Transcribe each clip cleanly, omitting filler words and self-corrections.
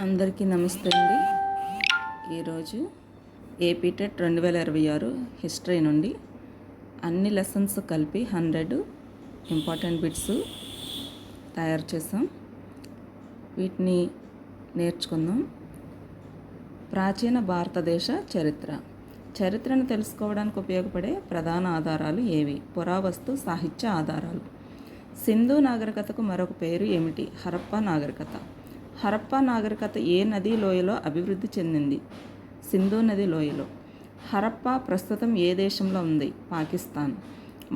అందరికీ నమస్తే అండి. ఈరోజు ఏపీ టెట్ 2026 హిస్టరీ నుండి అన్ని లెసన్స్ కలిపి 100 ఇంపార్టెంట్ బిట్స్ తయారు చేసాం. వీటిని నేర్చుకుందాం. ప్రాచీన భారతదేశ చరిత్రను తెలుసుకోవడానికి ఉపయోగపడే ప్రధాన ఆధారాలు ఏవి? పురావస్తు సాహిత్య ఆధారాలు. సింధు నాగరికతకు మరొక పేరు ఏమిటి? హరప్పా నాగరికత. హరప్పా నాగరికత ఏ నదీ లోయలో అభివృద్ధి చెందింది? సింధు నది లోయలో. హరప్పా ప్రస్తుతం ఏ దేశంలో ఉంది? పాకిస్తాన్.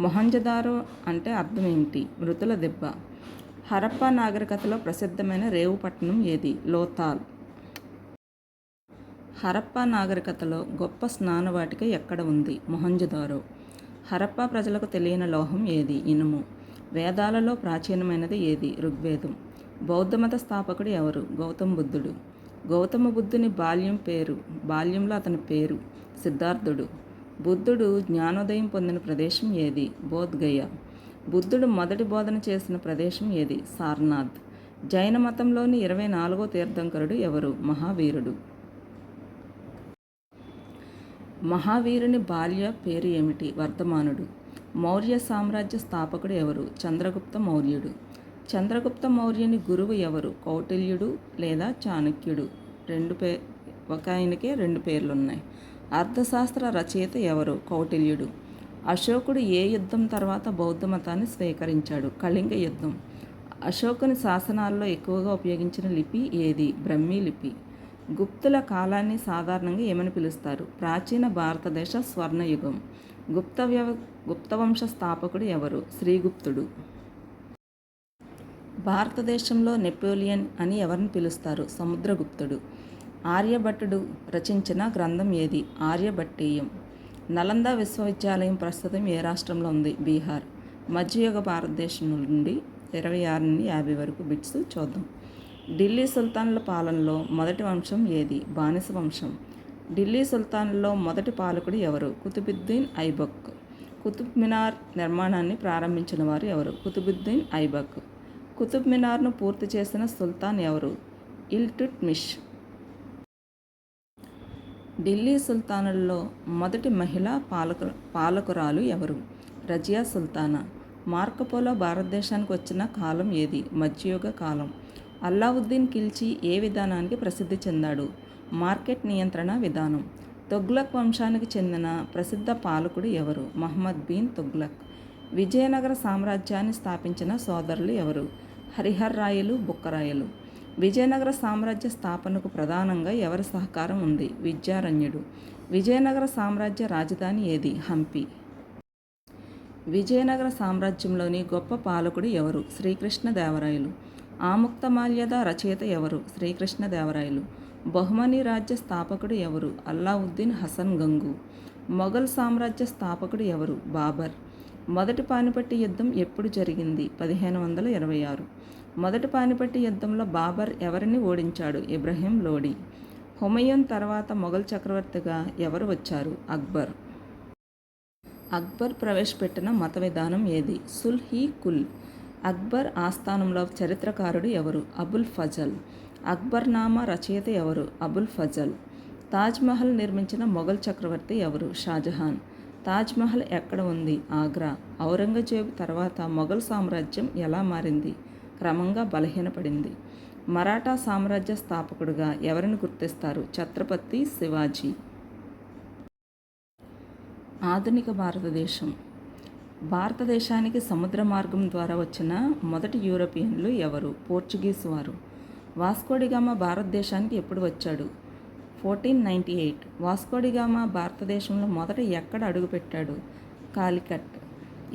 మొహంజదారో అంటే అర్థం ఏమిటి? మృతుల దెబ్బ. హరప్పా నాగరికతలో ప్రసిద్ధమైన రేవు పట్టణం ఏది? లోథాల్. హరప్పా నాగరికతలో గొప్ప స్నానవాటిక ఎక్కడ ఉంది? మొహంజదారో. హరప్పా ప్రజలకు తెలియని లోహం ఏది? ఇనుము. వేదాలలో ప్రాచీనమైనది ఏది? ఋగ్వేదం. బౌద్ధమత స్థాపకుడు ఎవరు? గౌతమ బుద్ధుడు. గౌతమ బుద్ధుని బాల్యంలో అతని పేరు సిద్ధార్థుడు. బుద్ధుడు జ్ఞానోదయం పొందిన ప్రదేశం ఏది? బోధ్గయ. బుద్ధుడు మొదటి బోధన చేసిన ప్రదేశం ఏది? సారనాథ్. జైన మతంలోని 24వ తీర్థంకరుడు ఎవరు? మహావీరుడు. మహావీరుని బాల్య పేరు ఏమిటి? వర్ధమానుడు. మౌర్య సామ్రాజ్య స్థాపకుడు ఎవరు? చంద్రగుప్త మౌర్యుడు. చంద్రగుప్త మౌర్యుని గురువు ఎవరు? కౌటిల్యుడు లేదా చాణక్యుడు. ఒక ఆయనకే 2 పేర్లున్నాయి. అర్థశాస్త్ర రచయిత ఎవరు? కౌటిల్యుడు. అశోకుడు ఏ యుద్ధం తర్వాత బౌద్ధ మతాన్ని స్వీకరించాడు? కళింగ యుద్ధం. అశోకుని శాసనాల్లో ఎక్కువగా ఉపయోగించిన లిపి ఏది? బ్రహ్మీ లిపి. గుప్తుల కాలాన్ని సాధారణంగా ఏమని పిలుస్తారు? ప్రాచీన భారతదేశ స్వర్ణయుగం. గుప్తవంశ స్థాపకుడు ఎవరు? శ్రీగుప్తుడు. భారతదేశంలో నెపోలియన్ అని ఎవరిని పిలుస్తారు? సముద్రగుప్తుడు. ఆర్యభట్టుడు రచించిన గ్రంథం ఏది? ఆర్యభట్టీయం. నలంద విశ్వవిద్యాలయం ప్రస్తుతం ఏ రాష్ట్రంలో ఉంది? బీహార్. మధ్యయుగ భారతదేశం నుండి 26 నుండి 50 వరకు బిట్స్ చూద్దాం. ఢిల్లీ సుల్తానుల పాలనలో మొదటి వంశం ఏది? బానిస వంశం. ఢిల్లీ సుల్తానుల్లో మొదటి పాలకుడు ఎవరు? కుతుబుద్దీన్ ఐబక్. కుతుబ్ మినార్ నిర్మాణాన్ని ప్రారంభించిన వారు ఎవరు? కుతుబుద్దీన్ ఐబక్. కుతుబ్ మినార్ను పూర్తి చేసిన సుల్తాన్ ఎవరు? ఇల్టుట్మిష్. ఢిల్లీ సుల్తానుల్లో మొదటి మహిళా పాలకురాలు ఎవరు? రజియా సుల్తానా. మార్కోపోలో భారతదేశానికి వచ్చిన కాలం ఏది? మధ్యయుగ కాలం. అల్లావుద్దీన్ ఖిల్జీ ఏ విధానానికి ప్రసిద్ధి చెందాడు? మార్కెట్ నియంత్రణ విధానం. తుగ్లక్ వంశానికి చెందిన ప్రసిద్ధ పాలకుడు ఎవరు? మహమ్మద్ బిన్ తుగ్లక్. విజయనగర సామ్రాజ్యాన్ని స్థాపించిన సోదరులు ఎవరు? హరిహర్ రాయలు, బుక్కరాయలు. విజయనగర సామ్రాజ్య స్థాపనకు ప్రధానంగా ఎవరి సహకారం ఉంది? విద్యారణ్యుడు. విజయనగర సామ్రాజ్య రాజధాని ఏది? హంపి. విజయనగర సామ్రాజ్యంలోని గొప్ప పాలకుడు ఎవరు? శ్రీకృష్ణదేవరాయలు. ఆముక్తమాల్యద రచయిత ఎవరు? శ్రీకృష్ణదేవరాయలు. బహుమనీ రాజ్య స్థాపకుడు ఎవరు? అల్లావుద్దీన్ హసన్ గంగు. మొఘల్ సామ్రాజ్య స్థాపకుడు ఎవరు? బాబర్. మొదటి పానిపట్టి యుద్ధం ఎప్పుడు జరిగింది? 1526. మొదటి పానిపట్టి యుద్ధంలో బాబర్ ఎవరిని ఓడించాడు? ఇబ్రహీం లోడి. హుమయూన్ తర్వాత మొఘల్ చక్రవర్తిగా ఎవరు వచ్చారు? అక్బర్. అక్బర్ ప్రవేశపెట్టిన మత విధానం ఏది? సుల్-ఈ కుల్. అక్బర్ ఆస్థానంలో చరిత్రకారుడు ఎవరు? అబుల్ ఫజల్. అక్బర్ నామా రచయిత ఎవరు? అబుల్ ఫజల్. తాజ్మహల్ నిర్మించిన మొఘల్ చక్రవర్తి ఎవరు? షాజహాన్. తాజ్మహల్ ఎక్కడ ఉంది? ఆగ్రా. ఔరంగజేబు తర్వాత మొఘల్ సామ్రాజ్యం ఎలా మారింది? క్రమంగా బలహీనపడింది. మరాఠా సామ్రాజ్య స్థాపకుడుగా ఎవరిని గుర్తిస్తారు? ఛత్రపతి శివాజీ. ఆధునిక భారతదేశానికి సముద్ర మార్గం ద్వారా వచ్చిన మొదటి యూరోపియన్లు ఎవరు? పోర్చుగీస్ వారు. వాస్కోడిగామా భారతదేశానికి ఎప్పుడు వచ్చాడు? 1498. వాస్కోడిగామా భారతదేశంలో మొదట ఎక్కడ అడుగుపెట్టాడు? కాలికట్.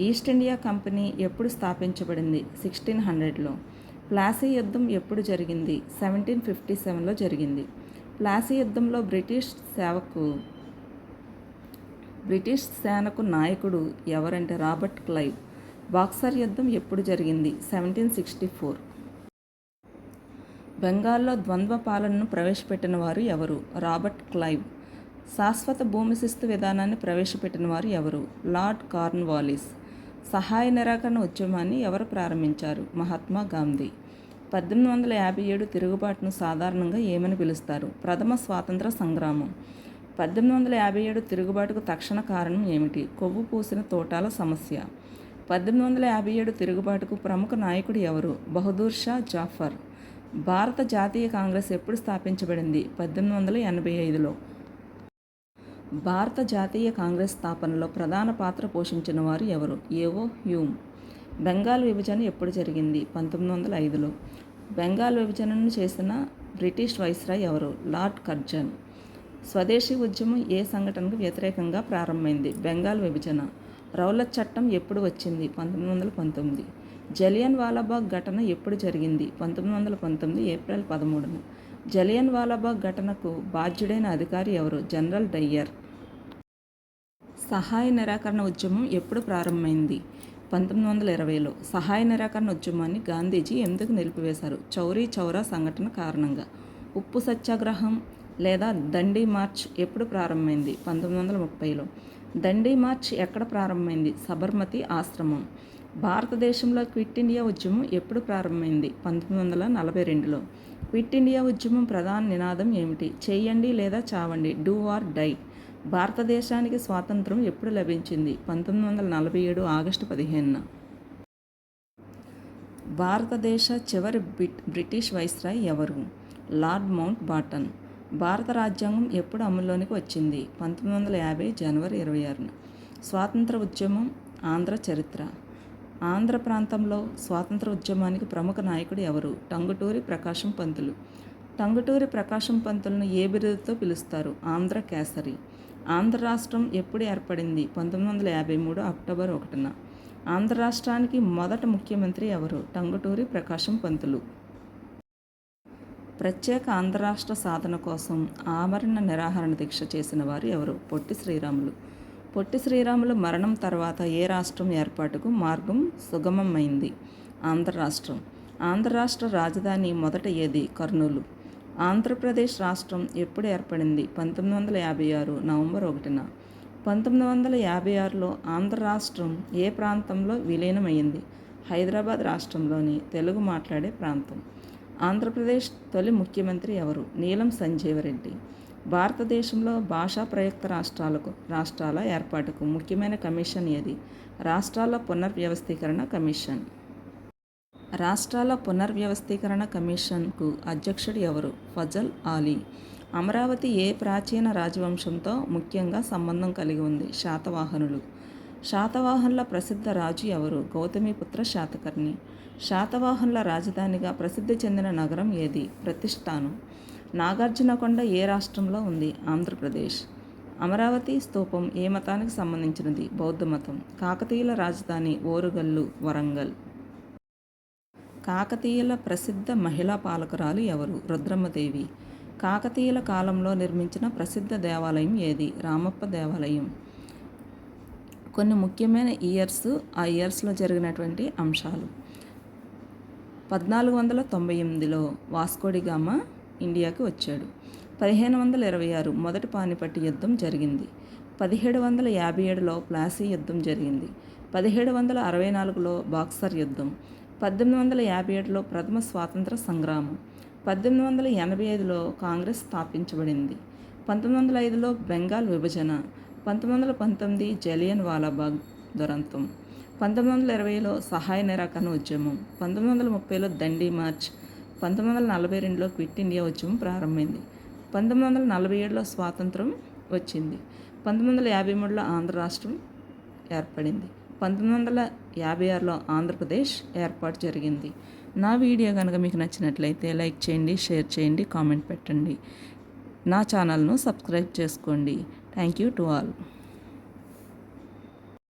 ఈస్ట్ ఇండియా కంపెనీ ఎప్పుడు స్థాపించబడింది? 1600లో. ప్లాసీ యుద్ధం ఎప్పుడు జరిగింది? 1757లో జరిగింది. ప్లాసీ యుద్ధంలో బ్రిటిష్ సేనకు నాయకుడు ఎవరంటే రాబర్ట్ క్లైవ్. బాక్సర్ యుద్ధం ఎప్పుడు జరిగింది? 1764. బెంగాల్లో ద్వంద్వ పాలనను ప్రవేశపెట్టిన వారు ఎవరు? Robert Clive. శాశ్వత భూమి శిస్తు విధానాన్ని ప్రవేశపెట్టిన వారు ఎవరు? Lord Cornwallis. సహాయ నిరాకరణ ఉద్యమాన్ని ఎవరు ప్రారంభించారు? మహాత్మా గాంధీ. 1857 తిరుగుబాటును సాధారణంగా ఏమని పిలుస్తారు? ప్రథమ స్వాతంత్ర సంగ్రామం. 1857 తిరుగుబాటుకు తక్షణ కారణం ఏమిటి? కొవ్వు పూసిన తోటాల సమస్య. 1857 తిరుగుబాటుకు ప్రముఖ నాయకుడు ఎవరు? బహదూర్ షా జాఫర్. భారత జాతీయ కాంగ్రెస్ ఎప్పుడు స్థాపించబడింది? 1885లో. భారత జాతీయ కాంగ్రెస్ స్థాపనలో ప్రధాన పాత్ర పోషించిన వారు ఎవరు? ఏవో హ్యూమ్. బెంగాల్ విభజన ఎప్పుడు జరిగింది? 1905లో. బెంగాల్ విభజనను చేసిన బ్రిటిష్ వైస్రాయ్ ఎవరు? Lord Curzon. స్వదేశీ ఉద్యమం ఏ సంఘటనకు వ్యతిరేకంగా ప్రారంభమైంది? బెంగాల్ విభజన. రౌలత్ చట్టం ఎప్పుడు వచ్చింది? 1919. జలియన్ వాలాబాగ్ ఘటన ఎప్పుడు జరిగింది? 1919 ఏప్రిల్ 13న. జలియన్ వాలాబాగ్ ఘటనకు బాధ్యుడైన అధికారి ఎవరు? General Dyer. సహాయ నిరాకరణ ఉద్యమం ఎప్పుడు ప్రారంభమైంది? 1920లో. సహాయ నిరాకరణ ఉద్యమాన్ని గాంధీజీ ఎందుకు నిలిపివేశారు? చౌరీ చౌరా సంఘటన కారణంగా. ఉప్పు సత్యాగ్రహం లేదా దండి మార్చ్ ఎప్పుడు ప్రారంభమైంది? 1930లో. దండి మార్చ్ ఎక్కడ ప్రారంభమైంది? సబర్మతి ఆశ్రమం. భారతదేశంలో క్విట్ ఇండియా ఉద్యమం ఎప్పుడు ప్రారంభమైంది? 1942లో. క్విట్ ఇండియా ఉద్యమం ప్రధాన నినాదం ఏమిటి? చేయండి లేదా చావండి, డూ ఆర్ డై. భారతదేశానికి స్వాతంత్రం ఎప్పుడు లభించింది? 1947 ఆగస్టు 15న. భారతదేశ చివరి బ్రిటిష్ వైస్రాయ్ ఎవరు? Lord Mountbatten. భారత రాజ్యాంగం ఎప్పుడు అమల్లోనికి వచ్చింది? 1950 జనవరి 26న. స్వాతంత్ర ఉద్యమం ఆంధ్ర చరిత్ర. ఆంధ్ర ప్రాంతంలో స్వాతంత్ర ఉద్యమానికి ప్రముఖ నాయకుడు ఎవరు? టంగుటూరి ప్రకాశం పంతులు. టంగుటూరి ప్రకాశం పంతులను ఏ బిరుదుతో పిలుస్తారు? ఆంధ్ర కేసరి. ఆంధ్ర రాష్ట్రం ఎప్పుడు ఏర్పడింది? 1953 అక్టోబర్ 1న. ఆంధ్ర రాష్ట్రానికి మొదటి ముఖ్యమంత్రి ఎవరు? టంగుటూరి ప్రకాశం పంతులు. ప్రత్యేక ఆంధ్ర రాష్ట్ర సాధన కోసం ఆమరణ నిరాహరణ దీక్ష చేసిన వారు ఎవరు? పొట్టి శ్రీరాములు. పొట్టి శ్రీరాములు మరణం తర్వాత ఏ రాష్ట్రం ఏర్పాటుకు మార్గం సుగమమైంది? ఆంధ్ర రాష్ట్రం. ఆంధ్ర రాష్ట్ర రాజధాని మొదట ఏది? కర్నూలు. ఆంధ్రప్రదేశ్ రాష్ట్రం ఎప్పుడు ఏర్పడింది? 1956 నవంబర్ 1న. 1956లో ఆంధ్ర రాష్ట్రం ఏ ప్రాంతంలో విలీనమైంది? హైదరాబాద్ రాష్ట్రంలోని తెలుగు మాట్లాడే ప్రాంతం. ఆంధ్రప్రదేశ్ తొలి ముఖ్యమంత్రి ఎవరు? నీలం సంజీవరెడ్డి. భారతదేశంలో భాషా ప్రయుక్త రాష్ట్రాల ఏర్పాటుకు ముఖ్యమైన కమిషన్ ఏది? రాష్ట్రాల పునర్వ్యవస్థీకరణ కమిషన్. రాష్ట్రాల పునర్వ్యవస్థీకరణ కమిషన్కు అధ్యక్షుడు ఎవరు? ఫజల్ ఆలీ. అమరావతి ఏ ప్రాచీన రాజవంశంతో ముఖ్యంగా సంబంధం కలిగి ఉంది? శాతవాహనులు. శాతవాహనుల ప్రసిద్ధ రాజు ఎవరు? గౌతమిపుత్ర శాతకర్ణి. శాతవాహనుల రాజధానిగా ప్రసిద్ధి చెందిన నగరం ఏది? ప్రతిష్టానం. నాగార్జునకొండ ఏ రాష్ట్రంలో ఉంది? ఆంధ్రప్రదేశ్. అమరావతి స్తూపం ఏ మతానికి సంబంధించినది? బౌద్ధ మతం. కాకతీయుల రాజధాని ఓరుగల్లు, వరంగల్. కాకతీయుల ప్రసిద్ధ మహిళా పాలకురాలు ఎవరు? రుద్రమ్మదేవి. కాకతీయుల కాలంలో నిర్మించిన ప్రసిద్ధ దేవాలయం ఏది? రామప్ప దేవాలయం. కొన్ని ముఖ్యమైన ఆ ఇయర్స్లో జరిగినటువంటి అంశాలు. 1498లో వాస్కోడిగామా ఇండియాకి వచ్చాడు. 1526 మొదటి పానిపట్టు యుద్ధం జరిగింది. 1757లో ప్లాసీ యుద్ధం జరిగింది. 1764లో బాక్సర్ యుద్ధం. 1857లో ప్రథమ స్వాతంత్ర సంగ్రామం. 1885లో కాంగ్రెస్ స్థాపించబడింది. 1905లో బెంగాల్ విభజన. 1919 జలియన్ వాలాబాగ్ దురంతం. 1920లో సహాయ నిరాకరణ ఉద్యమం. 1930లో దండి మార్చ్. 1942లో క్విట్ ఇండియా ఉద్యమం ప్రారంభమైంది. 1947లో స్వాతంత్రం వచ్చింది. 1953లో ఆంధ్ర రాష్ట్రం ఏర్పడింది. 1956లో ఆంధ్రప్రదేశ్ ఏర్పాటు జరిగింది. నా వీడియో కనుక మీకు నచ్చినట్లయితే లైక్ చేయండి, షేర్ చేయండి, కామెంట్ పెట్టండి. నా ఛానల్ను సబ్స్క్రైబ్ చేసుకోండి. Thank you to all.